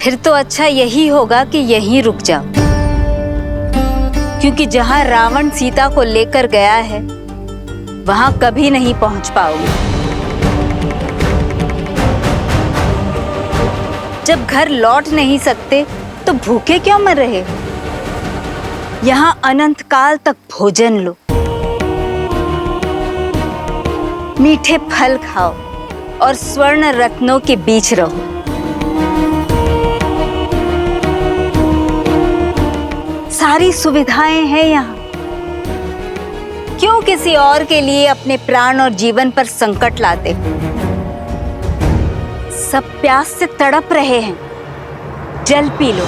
फिर तो अच्छा यही होगा कि यहीं रुक जाओ, क्योंकि जहां रावण सीता को लेकर गया है वहां कभी नहीं पहुंच पाओगे। जब घर लौट नहीं सकते तो भूखे क्यों मर रहे हो? यहां अनंत काल तक भोजन लो, मीठे फल खाओ और स्वर्ण रत्नों के बीच रहो। सारी सुविधाएं हैं यहाँ। क्यों किसी और के लिए अपने प्राण और जीवन पर संकट लाते हो? सब प्यास से तड़प रहे हैं, जल पी लो।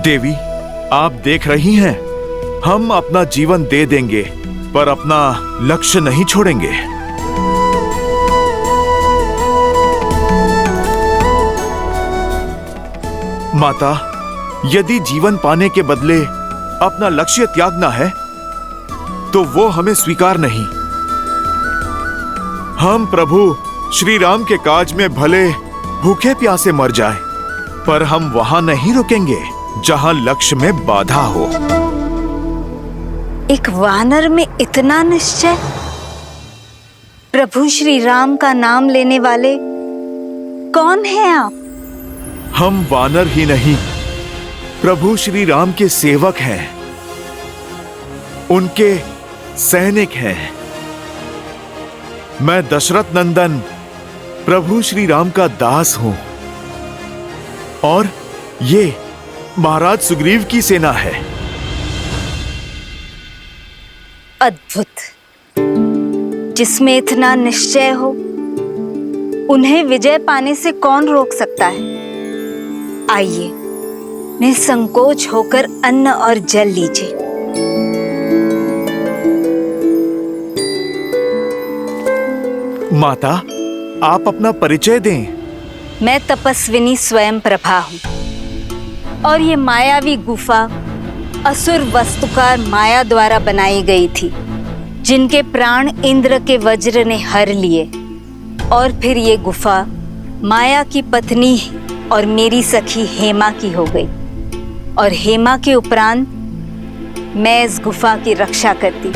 देवी, आप देख रही हैं, हम अपना जीवन दे देंगे पर अपना लक्ष्य नहीं छोड़ेंगे। माता, यदि जीवन पाने के बदले अपना लक्ष्य त्यागना है तो वो हमें स्वीकार नहीं। हम प्रभु श्री राम के काज में भले भूखे प्यासे मर जाए, पर हम वहां नहीं रुकेंगे जहां लक्ष्य में बाधा हो। एक वानर में इतना निश्चय? प्रभु श्री राम का नाम लेने वाले कौन हैं आप? हम वानर ही नहीं, प्रभु श्री राम के सेवक हैं, उनके सैनिक हैं। मैं दशरथ नंदन प्रभु श्री राम का दास हूं और ये महाराज सुग्रीव की सेना है। अद्भुत। जिसमें इतना निश्चय हो, उन्हें विजय पाने से कौन रोक सकता है? आइए, निसंकोच होकर अन्न और जल लीजिए। माता, आप अपना परिचय दें। मैं तपस्विनी स्वयं प्रभा हूं और ये मायावी गुफा असुर वस्तुकार माया द्वारा बनाई गई थी, जिनके प्राण इंद्र के वज्र ने हर लिए। और फिर ये गुफा माया की पत्नी और मेरी सखी हेमा की हो गई, और हेमा के उपरांत मैं इस गुफा की रक्षा करती।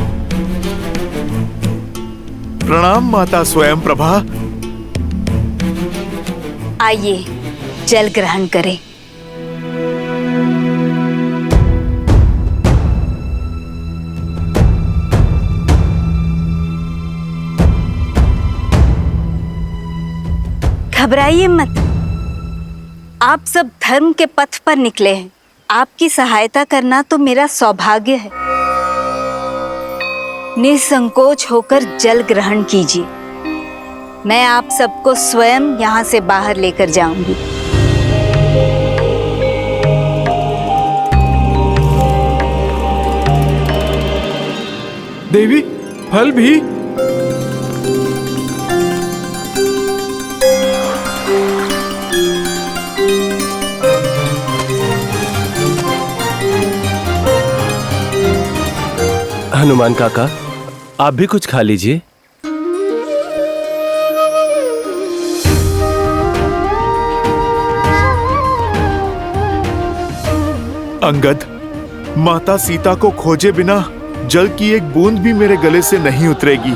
प्रणाम माता स्वयं प्रभा। आइए, जल ग्रहण करें। घबराइए मत, आप सब धर्म के पथ पर निकले हैं। आपकी सहायता करना तो मेरा सौभाग्य है। निसंकोच होकर जल ग्रहण कीजिए। मैं आप सबको स्वयं यहाँ से बाहर लेकर जाऊंगी। देवी, फल भी? हनुमान काका, आप भी कुछ खा लीजिए। अंगद, माता सीता को खोजे बिना जल की एक बूंद भी मेरे गले से नहीं उतरेगी।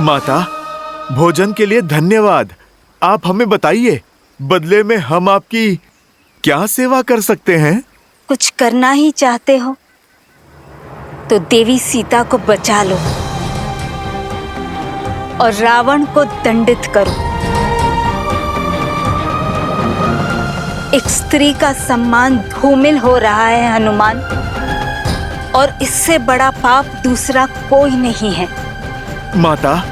माता, भोजन के लिए धन्यवाद। आप हमें बताइए, बदले में हम आपकी क्या सेवा कर सकते हैं? कुछ करना ही चाहते हो तो देवी सीता को बचा लो और रावण को दंडित करो। एक स्त्री का सम्मान धूमिल हो रहा है हनुमान, और इससे बड़ा पाप दूसरा कोई नहीं है। माता,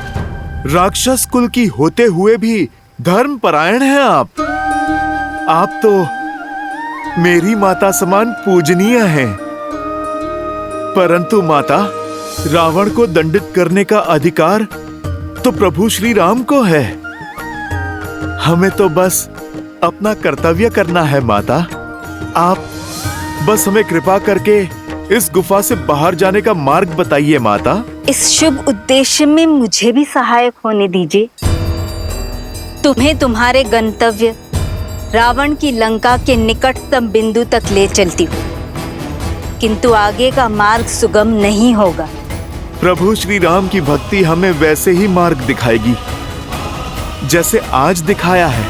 राक्षस कुल की होते हुए भी धर्मपरायण हैं आप। आप तो मेरी माता समान पूजनीय हैं। परंतु माता, रावण को दंडित करने का अधिकार तो प्रभु श्री राम को है। हमें तो बस अपना कर्तव्य करना है माता। आप बस हमें कृपा करके इस गुफा से बाहर जाने का मार्ग बताइए माता। इस शुभ उद्देश्य में मुझे भी सहायक होने दीजिए। तुम्हें तुम्हारे गंतव्य रावण की लंका के निकटतम बिंदु तक ले चलती हूँ, किंतु आगे का मार्ग सुगम नहीं होगा। प्रभु श्री राम की भक्ति हमें वैसे ही मार्ग दिखाएगी जैसे आज दिखाया है।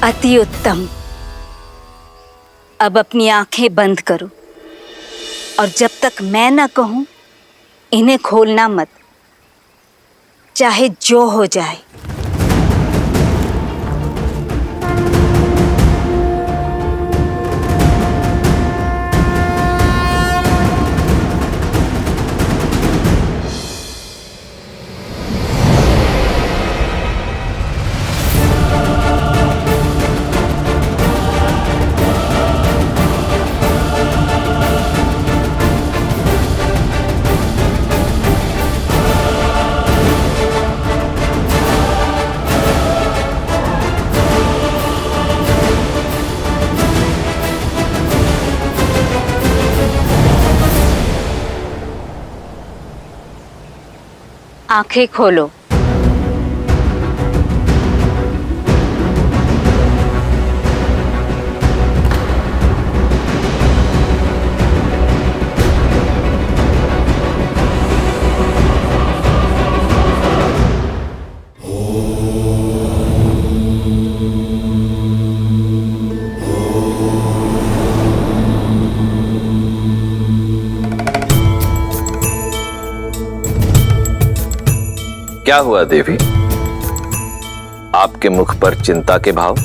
अति उत्तम। अब अपनी आंखें बंद करो और जब तक मैं न कहूं इन्हें खोलना मत, चाहे जो हो जाए। आंखें खोलो। क्या हुआ देवी? आपके मुख पर चिंता के भाव।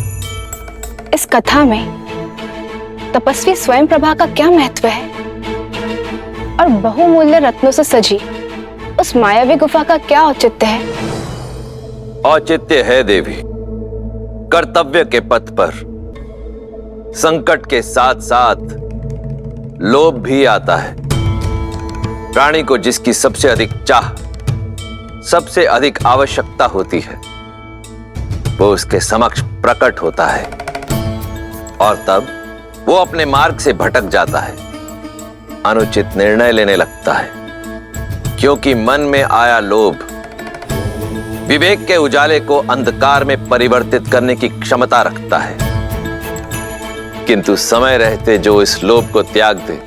इस कथा में तपस्वी स्वयं प्रभा का क्या महत्व है, और बहुमूल्य रत्नों से सजी उस मायावी गुफा का क्या औचित्य है? औचित्य है देवी, कर्तव्य के पथ पर संकट के साथ साथ लोभ भी आता है। प्राणी को जिसकी सबसे अधिक चाह, सबसे अधिक आवश्यकता होती है, वो उसके समक्ष प्रकट होता है और तब वो अपने मार्ग से भटक जाता है, अनुचित निर्णय लेने लगता है, क्योंकि मन में आया लोभ विवेक के उजाले को अंधकार में परिवर्तित करने की क्षमता रखता है। किंतु समय रहते जो इस लोभ को त्याग दे,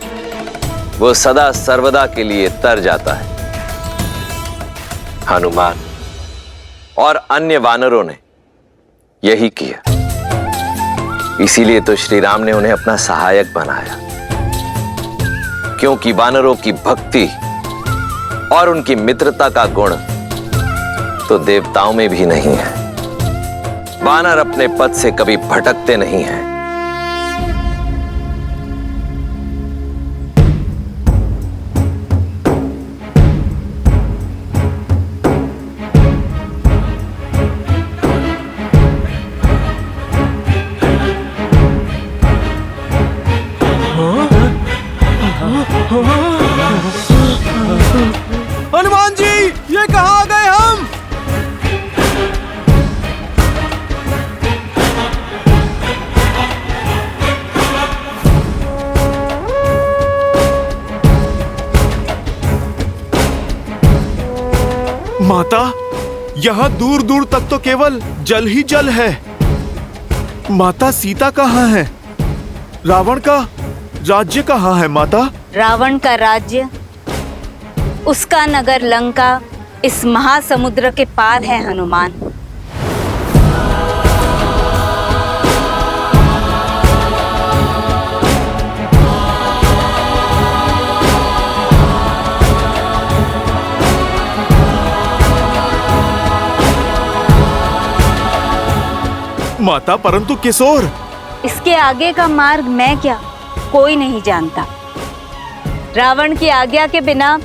वो सदा सर्वदा के लिए तर जाता है। हनुमान और अन्य वानरों ने यही किया, इसीलिए तो श्री राम ने उन्हें अपना सहायक बनाया, क्योंकि वानरों की भक्ति और उनकी मित्रता का गुण तो देवताओं में भी नहीं है। वानर अपने पथ से कभी भटकते नहीं हैं। हनुमान जी, ये कहाँ आ गए हम? माता, यहाँ दूर दूर तक तो केवल जल ही जल है। माता, सीता कहाँ है? रावण का राज्य कहाँ है माता? रावण का राज्य, उसका नगर लंका इस महासमुद्र के पार है हनुमान। माता, परंतु किशोर। इसके आगे का मार्ग मैं क्या, कोई नहीं जानता। रावण की आज्ञा के बिना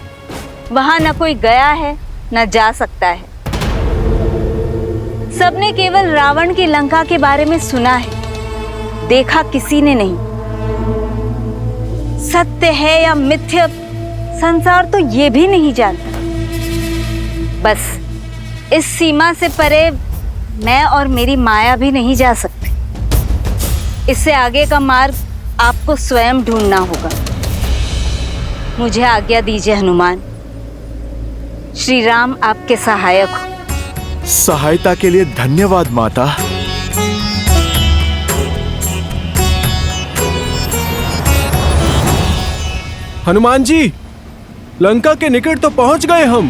वहां न कोई गया है न जा सकता है। सबने केवल रावण की लंका के बारे में सुना है, देखा किसी ने नहीं। सत्य है या मिथ्या, संसार तो ये भी नहीं जानता। बस इस सीमा से परे मैं और मेरी माया भी नहीं जा सकते। इससे आगे का मार्ग आपको स्वयं ढूंढना होगा। मुझे आज्ञा दीजिए हनुमान। श्री राम आपके सहायक हो। सहायता के लिए धन्यवाद माता। हनुमान जी, लंका के निकट तो पहुंच गए हम,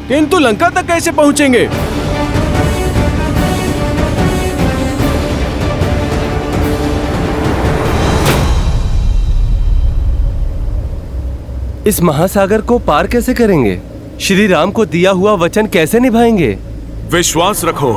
किंतु लंका तक कैसे पहुंचेंगे? इस महासागर को पार कैसे करेंगे? श्री राम को दिया हुआ वचन कैसे निभाएंगे? विश्वास रखो,